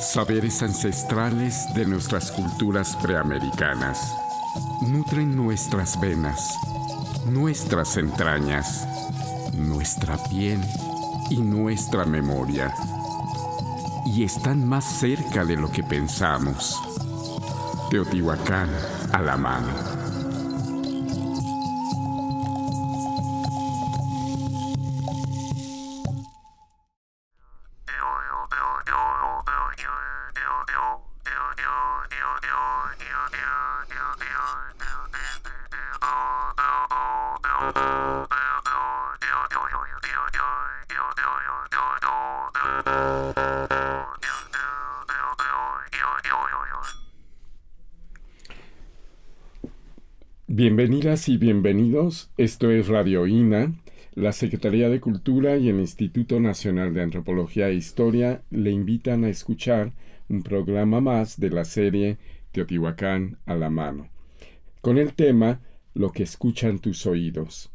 Saberes ancestrales de nuestras culturas preamericanas nutren nuestras venas, nuestras entrañas, nuestra piel y nuestra memoria. Y están más cerca de lo que pensamos. Teotihuacán a la mano. Bienvenidas y bienvenidos. Esto es Radio INA. La Secretaría de Cultura y el Instituto Nacional de Antropología e Historia le invitan a escuchar un programa más de la serie Teotihuacán a la mano, con el tema Lo que escuchan tus oídos.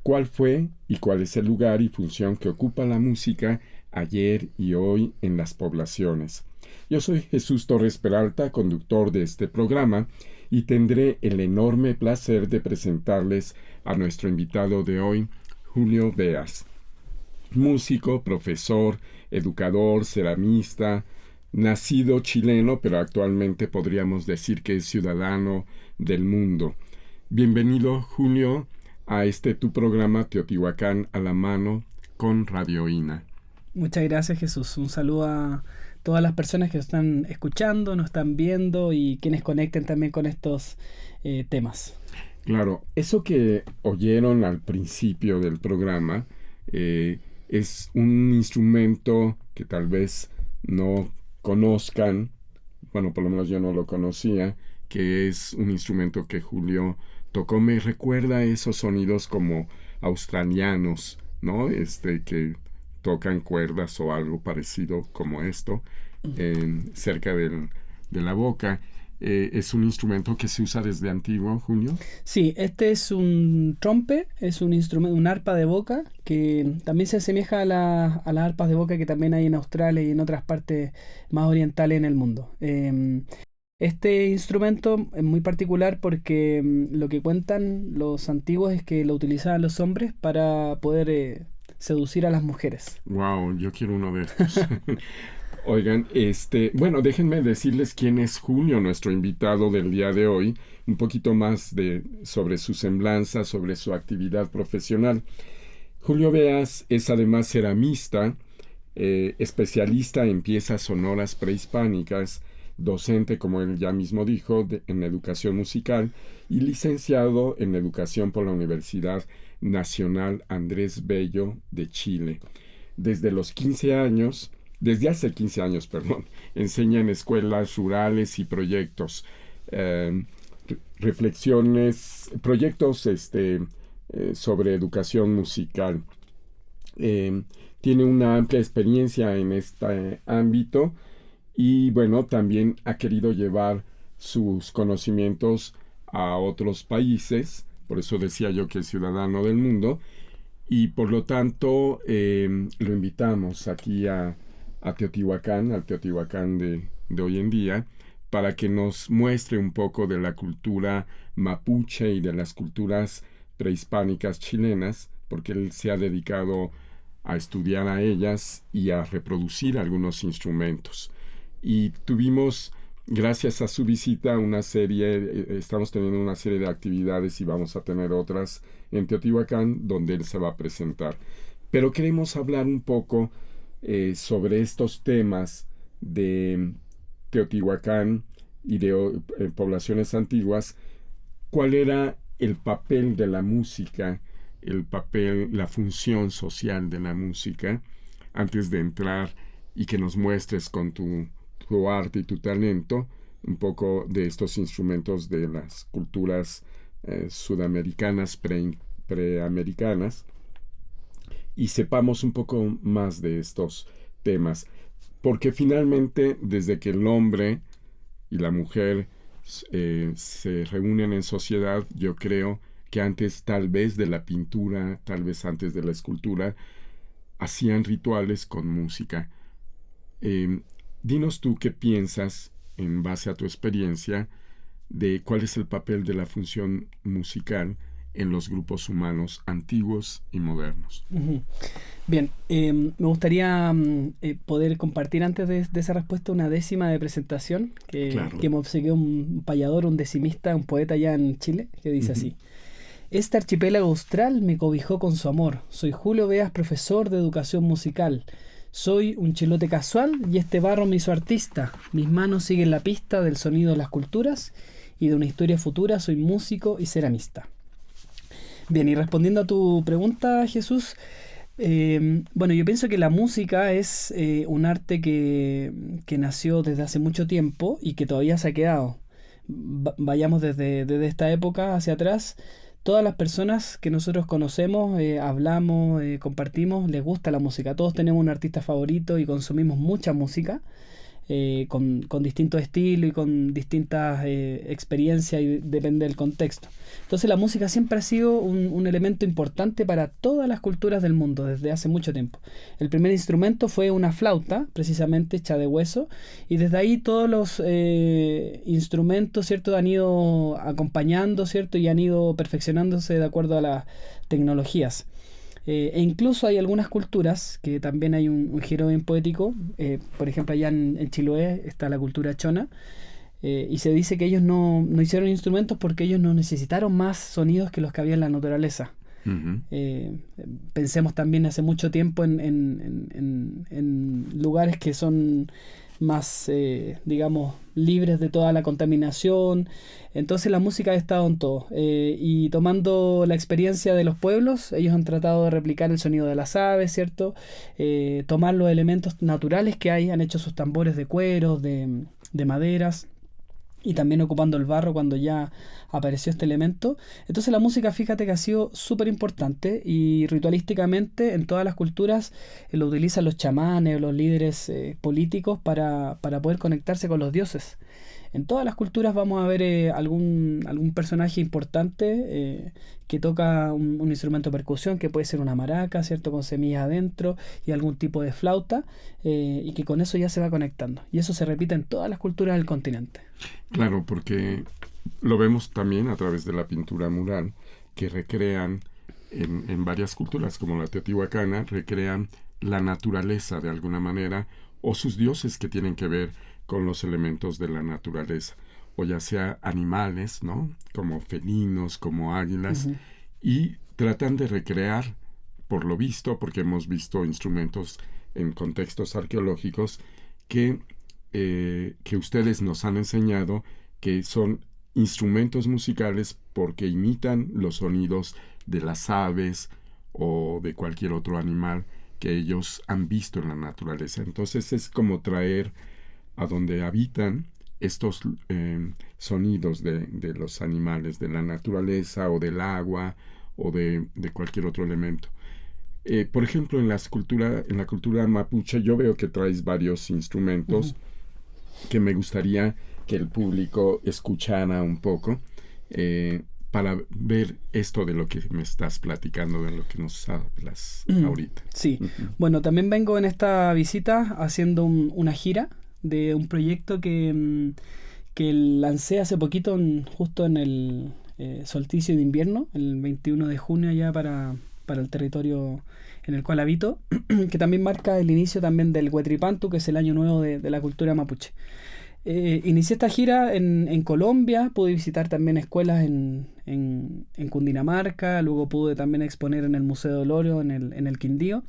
¿Cuál fue y cuál es el lugar y función que ocupa la música ayer y hoy en las poblaciones? Yo soy Jesús Torres Peralta, conductor de este programa, y tendré el enorme placer de presentarles a nuestro invitado de hoy, Julio Beas. Músico, profesor, educador, ceramista, nacido chileno, pero actualmente podríamos decir que es ciudadano del mundo. Bienvenido, Julio, a tu programa Teotihuacán a la mano con Radio INA. Muchas gracias, Jesús. Un saludo a todas las personas que nos están escuchando, nos están viendo y quienes conecten también con estos temas. Claro, eso que oyeron al principio del programa es un instrumento que tal vez no conozcan, bueno, por lo menos yo no lo conocía, que es un instrumento que Julio tocó. Me recuerda esos sonidos como australianos, ¿no? Que tocan cuerdas o algo parecido como esto, cerca de la boca. ¿Es un instrumento que se usa desde antiguo, Julio? Sí, este es un trompe, es un instrumento, un arpa de boca, que también se asemeja a las arpas de boca que también hay en Australia y en otras partes más orientales en el mundo. Este instrumento es muy particular porque lo que cuentan los antiguos es que lo utilizaban los hombres para poder seducir a las mujeres. Wow, yo quiero uno de estos. Oigan, bueno, déjenme decirles quién es Julio, nuestro invitado del día de hoy, un poquito más sobre su semblanza, sobre su actividad profesional. Julio Beas es además ceramista, especialista en piezas sonoras prehispánicas, docente, como él ya mismo dijo, en educación musical y licenciado en educación por la Universidad Nacional Andrés Bello de Chile. Desde hace 15 años, enseña en escuelas rurales y proyectos, proyectos sobre educación musical. Tiene una amplia experiencia en este ámbito y, bueno, también ha querido llevar sus conocimientos a otros países, por eso decía yo que es ciudadano del mundo, y por lo tanto lo invitamos aquí a Teotihuacán, al Teotihuacán de hoy en día, para que nos muestre un poco de la cultura mapuche y de las culturas prehispánicas chilenas, porque él se ha dedicado a estudiar a ellas y a reproducir algunos instrumentos. Y tuvimos, gracias a su visita, estamos teniendo una serie de actividades y vamos a tener otras en Teotihuacán donde él se va a presentar. Pero queremos hablar un poco sobre estos temas de Teotihuacán y de poblaciones antiguas. ¿Cuál era el papel de la música, la función social de la música, antes de entrar y que nos muestres con tu arte y tu talento un poco de estos instrumentos de las culturas sudamericanas, preamericanas, y sepamos un poco más de estos temas? Porque finalmente, desde que el hombre y la mujer se reúnen en sociedad, yo creo que antes tal vez de la pintura, tal vez antes de la escultura, hacían rituales con música. Dinos tú qué piensas, en base a tu experiencia, de cuál es el papel de la función musical en los grupos humanos antiguos y modernos. Ujú. Bien, me gustaría poder compartir antes de esa respuesta una décima de presentación Claro. que me obsequió un payador, un decimista, un poeta allá en Chile, que dice así. Este archipiélago austral me cobijó con su amor. Soy Julio Beas, profesor de educación musical. Soy un chilote casual y este barro me hizo artista. Mis manos siguen la pista del sonido de las culturas y de una historia futura soy músico y ceramista. Bien, y respondiendo a tu pregunta, Jesús, bueno, yo pienso que la música es un arte que nació desde hace mucho tiempo y que todavía se ha quedado. Vayamos desde esta época hacia atrás. Todas las personas que nosotros conocemos, hablamos, compartimos, les gusta la música. Todos tenemos un artista favorito y consumimos mucha música. Con distintos estilos y con distintas experiencias y depende del contexto. Entonces la música siempre ha sido un elemento importante para todas las culturas del mundo desde hace mucho tiempo. El primer instrumento fue una flauta, precisamente hecha de hueso, y desde ahí todos los instrumentos, ¿cierto?, han ido acompañando, ¿cierto?, y han ido perfeccionándose de acuerdo a las tecnologías. E incluso hay algunas culturas que también hay un giro bien poético. Por ejemplo, allá en Chiloé está la cultura chona. Y se dice que ellos no hicieron instrumentos porque ellos no necesitaron más sonidos que los que había en la naturaleza. Uh-huh. Pensemos también hace mucho tiempo en lugares que son más, digamos, libres de toda la contaminación. Entonces la música ha estado en todo. Y tomando la experiencia de los pueblos, ellos han tratado de replicar el sonido de las aves, ¿cierto? Tomar los elementos naturales que hay, han hecho sus tambores de cuero, de maderas, y también ocupando el barro cuando ya apareció este elemento. Entonces la música, fíjate que ha sido súper importante y ritualísticamente en todas las culturas lo utilizan los chamanes o los líderes políticos para poder conectarse con los dioses. En todas las culturas vamos a ver algún personaje importante que toca un instrumento de percusión, que puede ser una maraca, ¿cierto?, con semillas adentro y algún tipo de flauta, y que con eso ya se va conectando. Y eso se repite en todas las culturas del continente. Claro, porque lo vemos también a través de la pintura mural, que recrean en varias culturas, como la teotihuacana, recrean la naturaleza de alguna manera, o sus dioses que tienen que ver con los elementos de la naturaleza, o ya sea animales, ¿no?, como felinos, como águilas, uh-huh. Y tratan de recrear, por lo visto, porque hemos visto instrumentos en contextos arqueológicos que ustedes nos han enseñado que son instrumentos musicales porque imitan los sonidos de las aves o de cualquier otro animal que ellos han visto en la naturaleza. Entonces es como traer a donde habitan estos sonidos de los animales, de la naturaleza o del agua o de cualquier otro elemento. Por ejemplo, en la cultura mapuche yo veo que traes varios instrumentos uh-huh. que me gustaría que el público escuchara un poco para ver esto de lo que me estás platicando, de lo que nos hablas ahorita. Sí, uh-huh. Bueno, también vengo en esta visita haciendo una gira de un proyecto que lancé hace poquito, justo en el solsticio de invierno, el 21 de junio allá para el territorio en el cual habito, que también marca el inicio también del Huetripantu, que es el año nuevo de la cultura mapuche. Inicié esta gira en Colombia, pude visitar también escuelas en Cundinamarca, luego pude también exponer en el Museo del Oro, en el Quindío.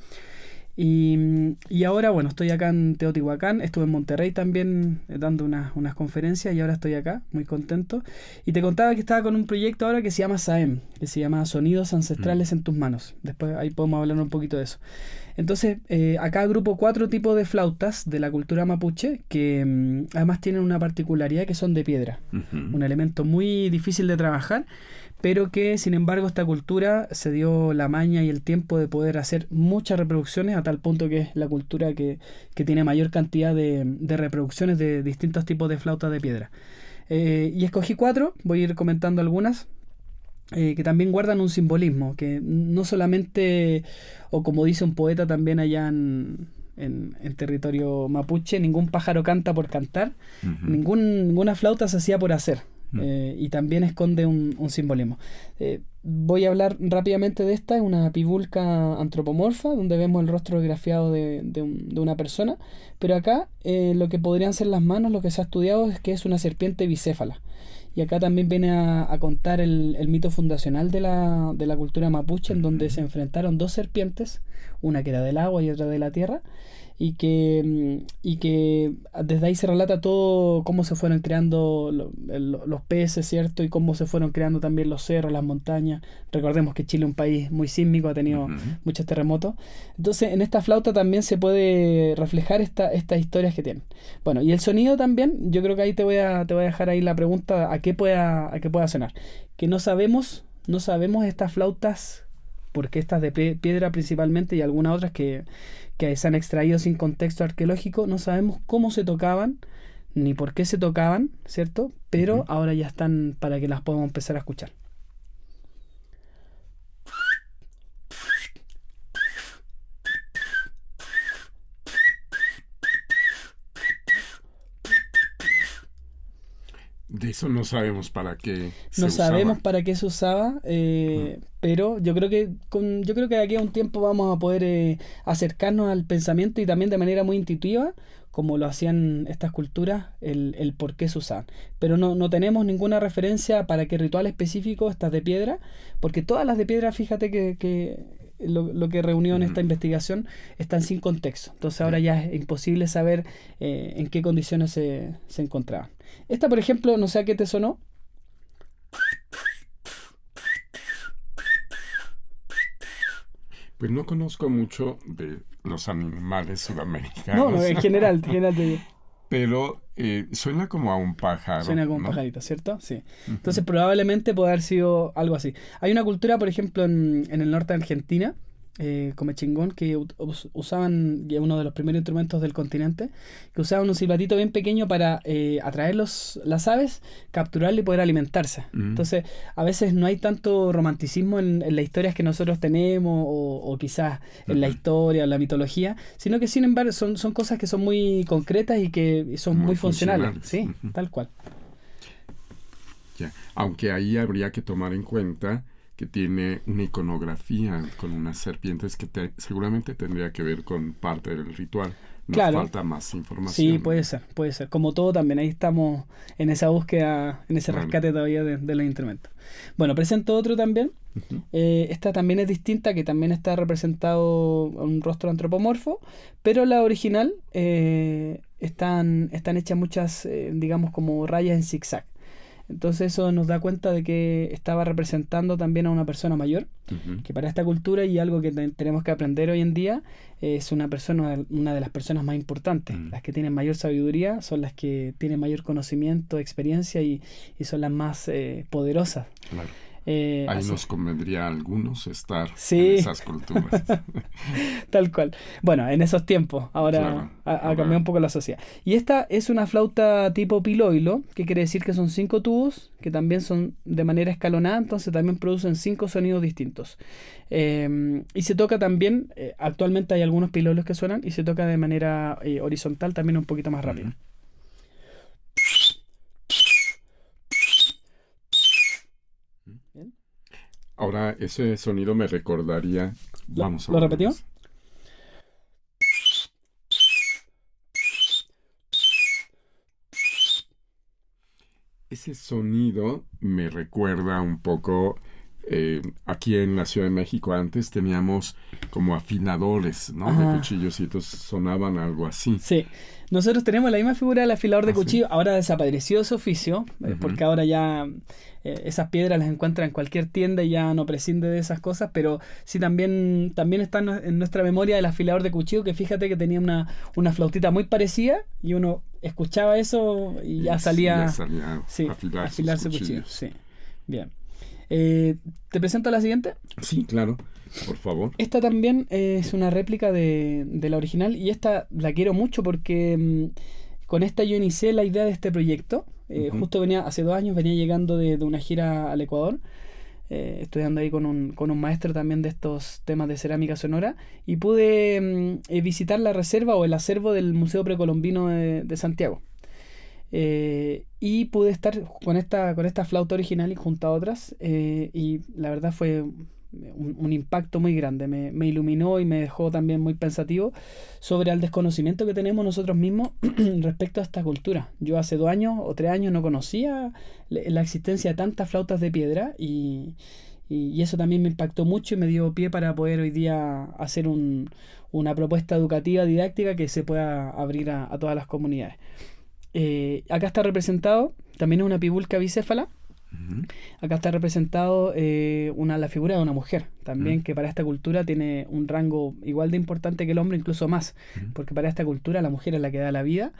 Y ahora, bueno, estoy acá en Teotihuacán, estuve en Monterrey también dando unas conferencias y ahora estoy acá, muy contento. Y te contaba que estaba con un proyecto ahora que se llama SAEM, que se llama Sonidos Ancestrales en tus manos. Después ahí podemos hablar un poquito de eso. Entonces, acá agrupo 4 tipos de flautas de la cultura mapuche que además tienen una particularidad que son de piedra. Uh-huh. Un elemento muy difícil de trabajar, pero que sin embargo esta cultura se dio la maña y el tiempo de poder hacer muchas reproducciones a tal punto que es la cultura que tiene mayor cantidad de reproducciones de distintos tipos de flautas de piedra. Y escogí 4, voy a ir comentando algunas. que también guardan un simbolismo, que no solamente, o como dice un poeta también allá en territorio mapuche, ningún pájaro canta por cantar, ninguna flauta se hacía por hacer. Y también esconde un simbolismo. Voy a hablar rápidamente de esta. Es una pibulca antropomorfa, donde vemos el rostro grafiado de una persona. Pero acá lo que podrían ser las manos, lo que se ha estudiado es que es una serpiente bicéfala. Y acá también viene a contar el mito fundacional de la cultura mapuche, en donde se enfrentaron dos serpientes, una que era del agua y otra de la tierra, y que desde ahí se relata todo cómo se fueron creando los peces, ¿cierto? Y cómo se fueron creando también los cerros, las montañas. Recordemos que Chile es un país muy sísmico, ha tenido muchos terremotos. Entonces, en esta flauta también se puede reflejar estas historias que tienen. Bueno, y el sonido también, yo creo que ahí te voy a dejar ahí la pregunta a qué pueda sonar. Que no sabemos estas flautas, porque estas de piedra principalmente y algunas otras que se han extraído sin contexto arqueológico, no sabemos cómo se tocaban ni por qué se tocaban, ¿cierto? Pero ahora ya están para que las podamos empezar a escuchar. De eso no sabemos para qué se No usaba. sabemos para qué se usaba, pero yo creo que de aquí a un tiempo vamos a poder acercarnos al pensamiento y también de manera muy intuitiva, como lo hacían estas culturas, el por qué se usaban. Pero no tenemos ninguna referencia para qué ritual específico, estas de piedra, porque todas las de piedra, fíjate que lo que reunió en esta investigación están sin contexto. Entonces ahora ya es imposible saber en qué condiciones se encontraban. Esta, por ejemplo, no sé a qué te sonó. Pues no conozco mucho de los animales sudamericanos. No, en general te digo. Pero suena como a un pájaro. Suena como un ¿no? pajarito, ¿cierto? Sí. Entonces probablemente puede haber sido algo así. Hay una cultura, por ejemplo, en el norte de Argentina, Comechingón, que usaban, y es uno de los primeros instrumentos del continente, que usaban un silbatito bien pequeño para atraer las aves, capturarle y poder alimentarse. Entonces, a veces no hay tanto romanticismo en las historias que nosotros tenemos, o quizás en la historia, en la mitología, sino que sin embargo son cosas que son muy concretas y que son muy funcionales. Sí, tal cual. Ya. Aunque ahí habría que tomar en cuenta que tiene una iconografía con unas serpientes que seguramente tendría que ver con parte del ritual. Nos Claro. falta más información. Sí, puede ser. Como todo también, ahí estamos en esa búsqueda, en ese rescate todavía de los instrumentos. Bueno, presento otro también. Esta también es distinta, que también está representado un rostro antropomorfo, pero la original están hechas muchas, digamos, como rayas en zigzag. Entonces eso nos da cuenta de que estaba representando también a una persona mayor, que para esta cultura, y algo que tenemos que aprender hoy en día, es una de las personas más importantes. Las que tienen mayor sabiduría son las que tienen mayor conocimiento, experiencia y son las más poderosas. Claro. Ahí nos convendría a algunos estar en esas culturas. Tal cual. Bueno, en esos tiempos. Ahora ha cambiado un poco la sociedad. Y esta es una flauta tipo piloilo, que quiere decir que son 5 tubos, que también son de manera escalonada, entonces también producen 5 sonidos distintos. Y se toca también, actualmente hay algunos piloilos que suenan, y se toca de manera horizontal, también un poquito más rápido. Ahora, ese sonido me recordaría... Vamos a ¿Lo repetimos? Ese sonido me recuerda un poco... aquí en la Ciudad de México antes teníamos como afiladores, ¿no? De cuchillos, y entonces sonaban algo así. Sí. Nosotros tenemos la misma figura del afilador de cuchillo. ¿Sí? Ahora desapareció ese oficio, porque ahora ya esas piedras las encuentran en cualquier tienda y ya no prescinde de esas cosas, pero sí también está en nuestra memoria el afilador de cuchillo, que fíjate que tenía una flautita muy parecida y uno escuchaba eso y ya salía a afilarse cuchillos. Sí. Bien. ¿Te presento la siguiente? Sí, claro, por favor. Esta también es una réplica de la original, y esta la quiero mucho porque con esta yo inicié la idea de este proyecto. Justo hace 2 años venía llegando de una gira al Ecuador, estudiando ahí con un maestro también de estos temas de cerámica sonora, y pude visitar la reserva o el acervo del Museo Precolombino de Santiago. Y pude estar con esta flauta original y junto a otras, y la verdad fue un impacto muy grande. Me iluminó y me dejó también muy pensativo sobre el desconocimiento que tenemos nosotros mismos respecto a esta cultura. Yo hace 2 años o 3 años no conocía la existencia de tantas flautas de piedra, y eso también me impactó mucho y me dio pie para poder hoy día hacer una propuesta educativa, didáctica, que se pueda abrir a todas las comunidades. Acá está representado, también es una pibulca bicéfala. Ujú. Acá está representado la figura de una mujer, también, Mm. que para esta cultura tiene un rango igual de importante que el hombre, incluso más, Ujú. porque para esta cultura la mujer es la que da la vida,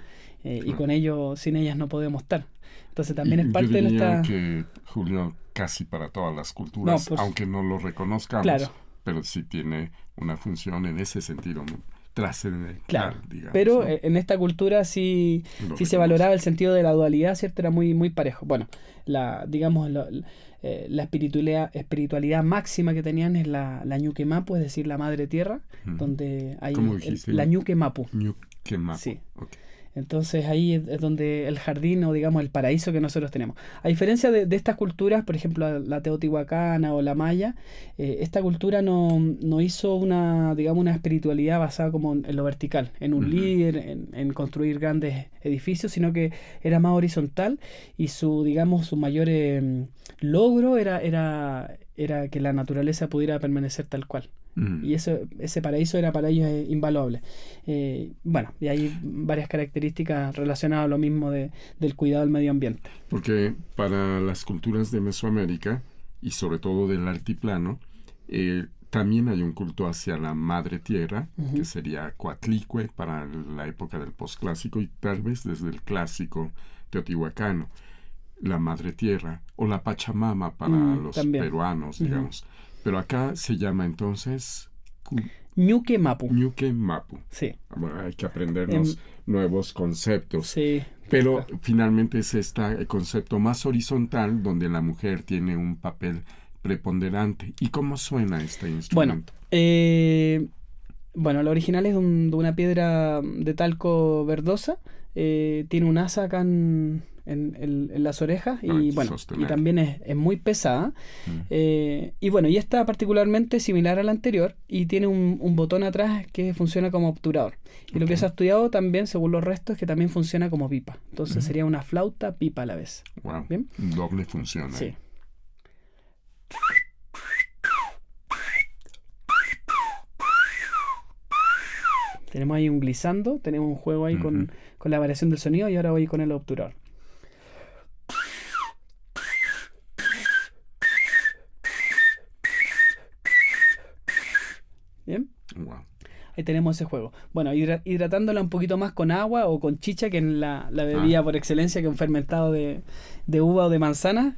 y Claro. con ello, sin ellas no podemos estar. Entonces también Y es yo parte de diría nuestra... que, Julio, casi para todas las No, culturas, pues, aunque no lo reconozcamos, claro, pero sí tiene una función en ese sentido claro. trascendental, digamos, Pero ¿no? en esta cultura sí, Lo sí se reconoce. valoraba el sentido de la dualidad, ¿cierto? Era muy, muy parejo. Bueno, digamos, la espiritualidad máxima que tenían es la Ñuque Mapu, es decir, la Madre Tierra, Ujú. donde ¿Cómo hay dijiste? la Ñuque Mapu. Ñuquemapu. Sí. Ok. Entonces ahí es donde el jardín, o digamos el paraíso que nosotros tenemos. A diferencia de estas culturas, por ejemplo la teotihuacana o la maya, esta cultura no hizo digamos, una espiritualidad basada como en lo vertical, en un Ujú. líder, en construir grandes edificios, sino que era más horizontal, y digamos, su mayor logro era que la naturaleza pudiera permanecer tal cual. Mm. Y ese paraíso era para ellos invaluable. Bueno, y hay varias características relacionadas a lo mismo del cuidado del medio ambiente. Porque para las culturas de Mesoamérica y sobre todo del altiplano, también hay un culto hacia la madre tierra, que Ujú. sería Coatlicue para la época del posclásico y tal vez desde el clásico teotihuacano, la madre tierra o la Pachamama para los También. peruanos, Ujú. digamos. Pero acá se llama entonces Ñuque Mapu. Ñuque Mapu. Sí. Bueno, hay que Em, aprendernos nuevos conceptos. sí. Pero Claro. finalmente es este concepto más horizontal donde la mujer tiene un papel preponderante. ¿Y cómo suena este Bueno, instrumento? bueno, lo original es de una piedra de talco verdosa. Tiene un asa acá en las orejas, Para y bueno, y sostener. también es muy pesada. Mm. Y bueno, y esta particularmente similar a la anterior, y tiene un botón atrás que funciona como obturador. Y lo Ok. que se ha estudiado también, según los restos, es que también funciona como pipa. Entonces Mm. sería una flauta pipa a la vez. Wow. ¿Bien? Doble función Sí. ahí. Tenemos ahí un glissando, tenemos un juego ahí Ujú. con la variación del sonido, y ahora voy con el obturador. ¿Bien? Wow. Ahí tenemos ese juego. Bueno, hidratándola un poquito más con agua o con chicha, que es la Ah, bebida por excelencia, que es un fermentado de uva o de manzana,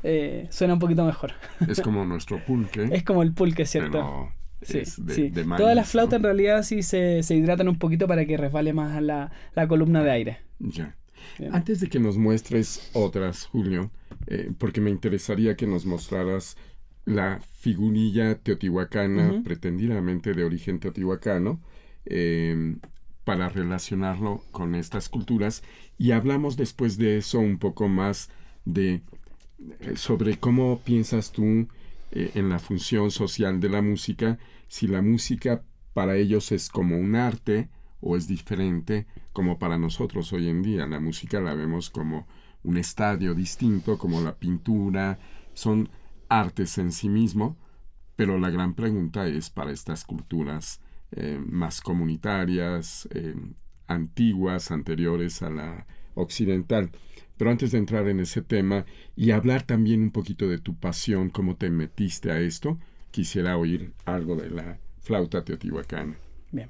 suena un poquito mejor. es como nuestro pulque, Es como el pulque, ¿cierto? pero Sí, es sí. de Todas las maíz, flautas ¿no? en realidad sí se hidratan un poquito para que resbale más la columna de Ah, aire. ya. Bien. Antes de que nos muestres otras, Julio, porque me interesaría que nos mostraras la figurilla teotihuacana, Ujú. pretendidamente de origen teotihuacano, eh, para relacionarlo con estas culturas. Y hablamos después de eso un poco más de sobre cómo piensas tú en la función social de la música, si la música para ellos es como un arte o es diferente como para nosotros hoy en día. La música la vemos como un estadio distinto, como la pintura, son artes en sí mismo, pero la gran pregunta es para estas culturas más comunitarias, antiguas, anteriores a la occidental. Pero antes de entrar en ese tema y hablar también un poquito de tu pasión, cómo te metiste a esto, quisiera oír algo de la flauta teotihuacana. Bien.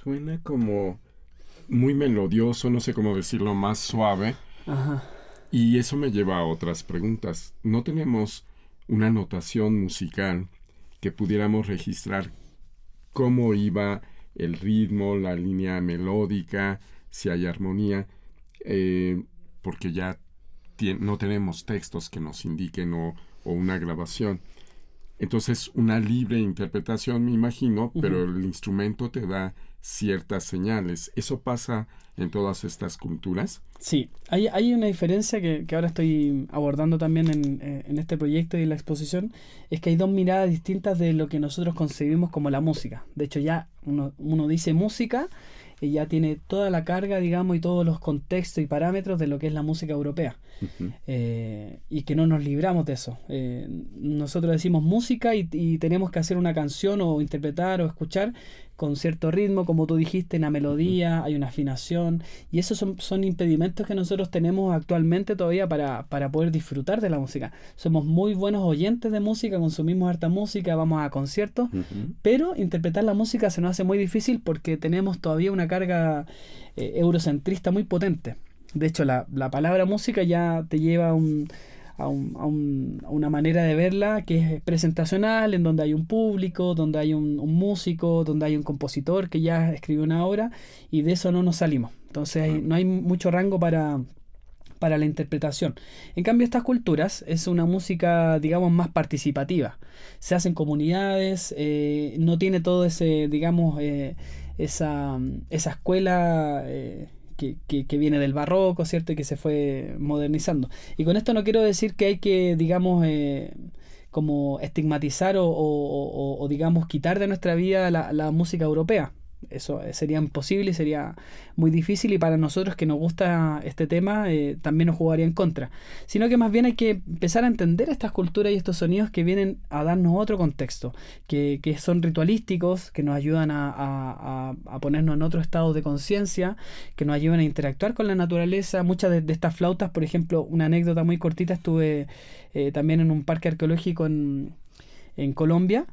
Suena como muy melodioso, no sé cómo decirlo, más suave. Ajá. Y eso me lleva a otras preguntas. ¿No tenemos una notación musical que pudiéramos registrar cómo iba el ritmo, la línea melódica, si hay armonía? Porque ya no tenemos textos que nos indiquen o una grabación. Entonces, una libre interpretación, me imagino, pero el instrumento te da ciertas señales. ¿Eso pasa en todas estas culturas? Sí, hay una diferencia que ahora estoy abordando también en este proyecto y en la exposición, es que hay dos miradas distintas de lo que nosotros concebimos como la música. De hecho, ya uno dice música y ya tiene toda la carga, digamos, y todos los contextos y parámetros de lo que es la música europea. Uh-huh. Y que no nos libramos de eso. Nosotros decimos música y tenemos que hacer una canción o interpretar o escuchar con cierto ritmo, como tú dijiste, una melodía, hay una afinación, y esos son impedimentos que nosotros tenemos actualmente todavía para poder disfrutar de la música. Somos muy buenos oyentes de música, consumimos harta música, vamos a conciertos, pero interpretar la música se nos hace muy difícil porque tenemos todavía una carga eurocentrista muy potente. De hecho, la palabra música ya te lleva a una manera de verla que es presentacional, en donde hay un público, donde hay un músico, donde hay un compositor que ya escribió una obra, y de eso no nos salimos. Entonces no hay mucho rango para la interpretación. En cambio, estas culturas es una música, digamos, más participativa. Se hacen comunidades, no tiene todo ese, digamos, esa escuela que viene del barroco, ¿cierto? Y que se fue modernizando. Y con esto no quiero decir que hay que, digamos, como estigmatizar o digamos, quitar de nuestra vida la música europea. Eso sería imposible y sería muy difícil, y para nosotros que nos gusta este tema también nos jugaría en contra, sino que más bien hay que empezar a entender estas culturas y estos sonidos que vienen a darnos otro contexto, que son ritualísticos, que nos ayudan a ponernos en otro estado de conciencia, que nos ayudan a interactuar con la naturaleza. Muchas de estas flautas, por ejemplo, una anécdota muy cortita, estuve también en un parque arqueológico en Colombia.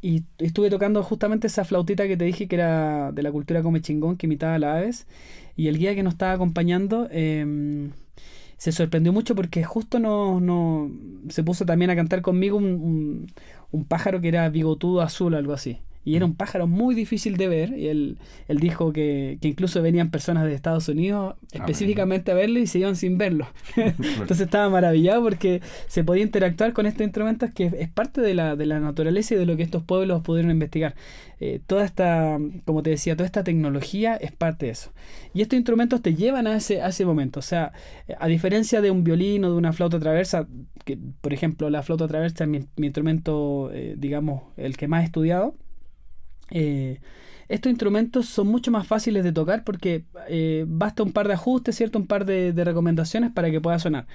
Y estuve tocando justamente esa flautita que te dije que era de la cultura Comechingón, que imitaba a las aves. Y el guía que nos estaba acompañando se sorprendió mucho porque justo se puso también a cantar conmigo un pájaro que era bigotudo azul o algo así. Y era un pájaro muy difícil de ver. Y él dijo que incluso venían personas de Estados Unidos específicamente a verlo y se iban sin verlo. Entonces estaba maravillado porque se podía interactuar con estos instrumentos, que es parte de la naturaleza y de lo que estos pueblos pudieron investigar. Toda esta, como te decía, toda esta tecnología es parte de eso. Y estos instrumentos te llevan a ese momento. O sea, a diferencia de un violín o de una flauta traversa, que por ejemplo la flauta traversa es mi instrumento, digamos, el que más he estudiado. Estos instrumentos son mucho más fáciles de tocar porque basta un par de ajustes, ¿cierto? Un par de recomendaciones para que pueda sonar.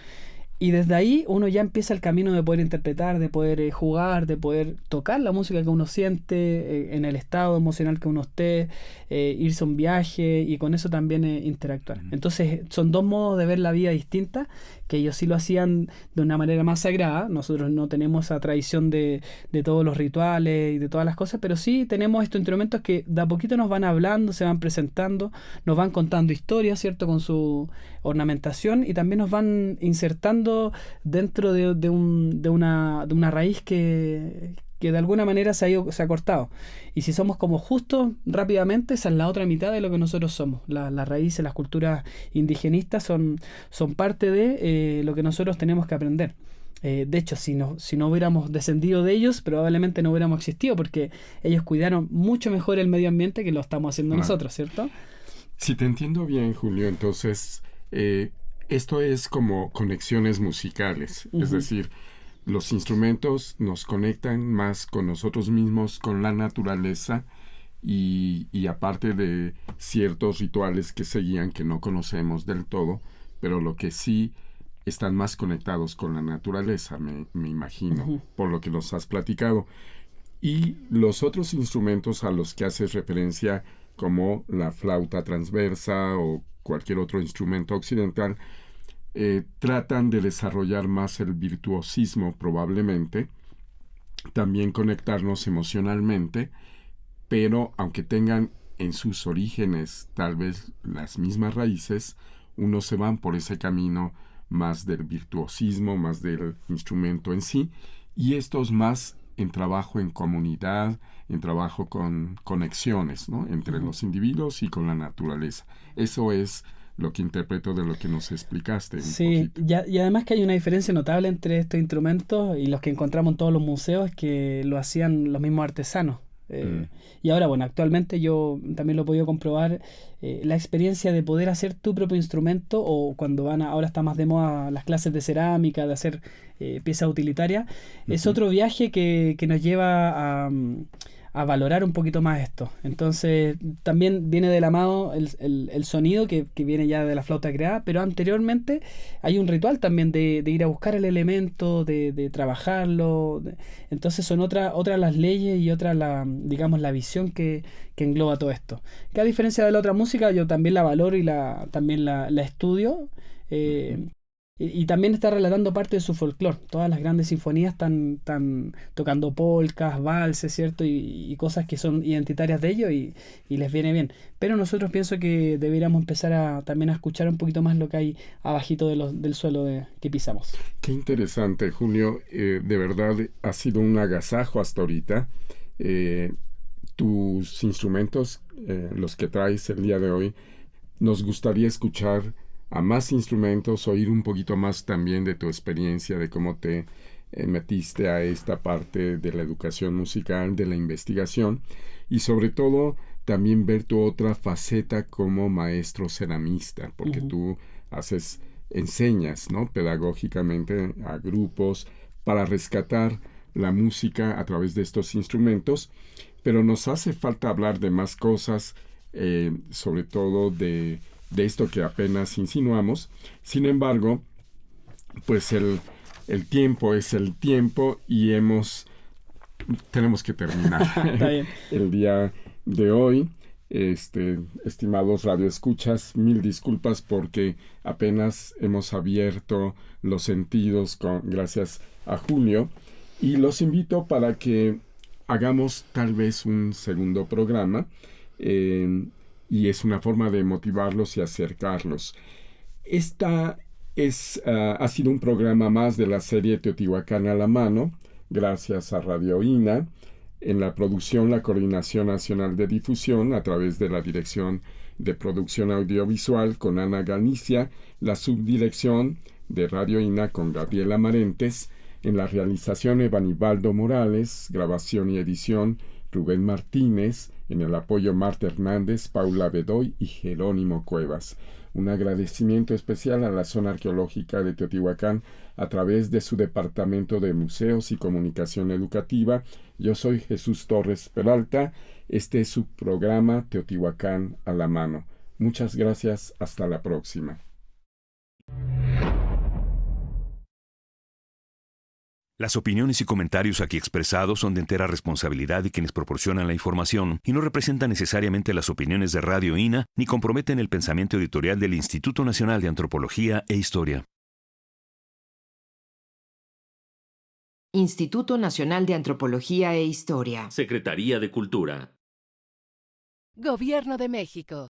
Y desde ahí uno ya empieza el camino de poder interpretar, de poder jugar, de poder tocar la música que uno siente, en el estado emocional que uno esté, irse a un viaje y con eso también interactuar. Entonces son dos modos de ver la vida distinta, que ellos sí lo hacían de una manera más sagrada. Nosotros no tenemos esa tradición de todos los rituales y de todas las cosas, pero sí tenemos estos instrumentos que de a poquito nos van hablando, se van presentando, nos van contando historias, ¿cierto? Con su ornamentación, y también nos van insertando dentro de una raíz que de alguna manera se ha cortado. Y si somos como justos rápidamente, esa es la otra mitad de lo que nosotros somos. Las raíces, las culturas indigenistas son parte de lo que nosotros tenemos que aprender. De hecho, si no hubiéramos descendido de ellos, probablemente no hubiéramos existido, porque ellos cuidaron mucho mejor el medio ambiente que lo estamos haciendo nosotros, ¿cierto? Si te entiendo bien, Julio, entonces esto es como conexiones musicales, es decir, los instrumentos nos conectan más con nosotros mismos, con la naturaleza, y aparte de ciertos rituales que seguían que no conocemos del todo, pero lo que sí están más conectados con la naturaleza, me imagino, por lo que nos has platicado. Y los otros instrumentos a los que haces referencia, como la flauta transversa o cualquier otro instrumento occidental, tratan de desarrollar más el virtuosismo, probablemente, también conectarnos emocionalmente, pero aunque tengan en sus orígenes tal vez las mismas raíces, unos se van por ese camino más del virtuosismo, más del instrumento en sí, y estos más en trabajo en comunidad, en trabajo con conexiones, ¿no?, entre los individuos y con la naturaleza. Eso es lo que interpreto de lo que nos explicaste un Sí, poquito. y además que hay una diferencia notable entre estos instrumentos y los que encontramos en todos los museos, que lo hacían los mismos artesanos. Mm, Y ahora, bueno, actualmente yo también lo he podido comprobar, la experiencia de poder hacer tu propio instrumento, o cuando ahora está más de moda las clases de cerámica, de hacer piezas utilitarias, es ujú. otro viaje que nos lleva a valorar un poquito más esto. Entonces, también viene de la mano el sonido que viene ya de la flauta creada, pero anteriormente hay un ritual también de ir a buscar el elemento, de trabajarlo. Entonces son otras las leyes y otra digamos, la visión que engloba todo esto. Que a diferencia de la otra música, yo también la valoro y también la estudio. Ujú. Y también está relatando parte de su folclore. Todas las grandes sinfonías están tocando polcas, valses, ¿cierto? Y cosas que son identitarias de ellos, y les viene bien. Pero nosotros pienso que deberíamos empezar también a escuchar un poquito más lo que hay abajito del suelo que pisamos. Qué interesante, Julio. De verdad ha sido un agasajo hasta ahorita. Eh, Tus instrumentos, los que traes el día de hoy, nos gustaría escuchar a más instrumentos, oír un poquito más también de tu experiencia, de cómo te metiste a esta parte de la educación musical, de la investigación, y sobre todo también ver tu otra faceta como maestro ceramista, porque Ujú. tú enseñas, ¿no?, pedagógicamente a grupos para rescatar la música a través de estos instrumentos, pero nos hace falta hablar de más cosas, sobre todo de esto que apenas insinuamos. Sin embargo, pues el tiempo es el tiempo y tenemos que terminar Está bien. el día de hoy. Estimados radioescuchas, mil disculpas porque apenas hemos abierto los sentidos gracias a Julio, y los invito para que hagamos tal vez un segundo programa, eh, y es una forma de motivarlos y acercarlos. Esta ha sido un programa más de la serie Teotihuacán a la mano, gracias a Radio INA. En la producción, la Coordinación Nacional de Difusión, a través de la Dirección de Producción Audiovisual con Ana Galicia, la subdirección de Radio INA con Gabriela Marentes, en la realización Evanibaldo Morales, grabación y edición Rubén Martínez, en el apoyo Marta Hernández, Paula Bedoy y Jerónimo Cuevas. Un agradecimiento especial a la zona arqueológica de Teotihuacán a través de su Departamento de Museos y Comunicación Educativa. Yo soy Jesús Torres Peralta. Este es su programa Teotihuacán a la mano. Muchas gracias. Hasta la próxima. Las opiniones y comentarios aquí expresados son de entera responsabilidad de quienes proporcionan la información y no representan necesariamente las opiniones de Radio INA ni comprometen el pensamiento editorial del Instituto Nacional de Antropología e Historia. Instituto Nacional de Antropología e Historia. Secretaría de Cultura. Gobierno de México.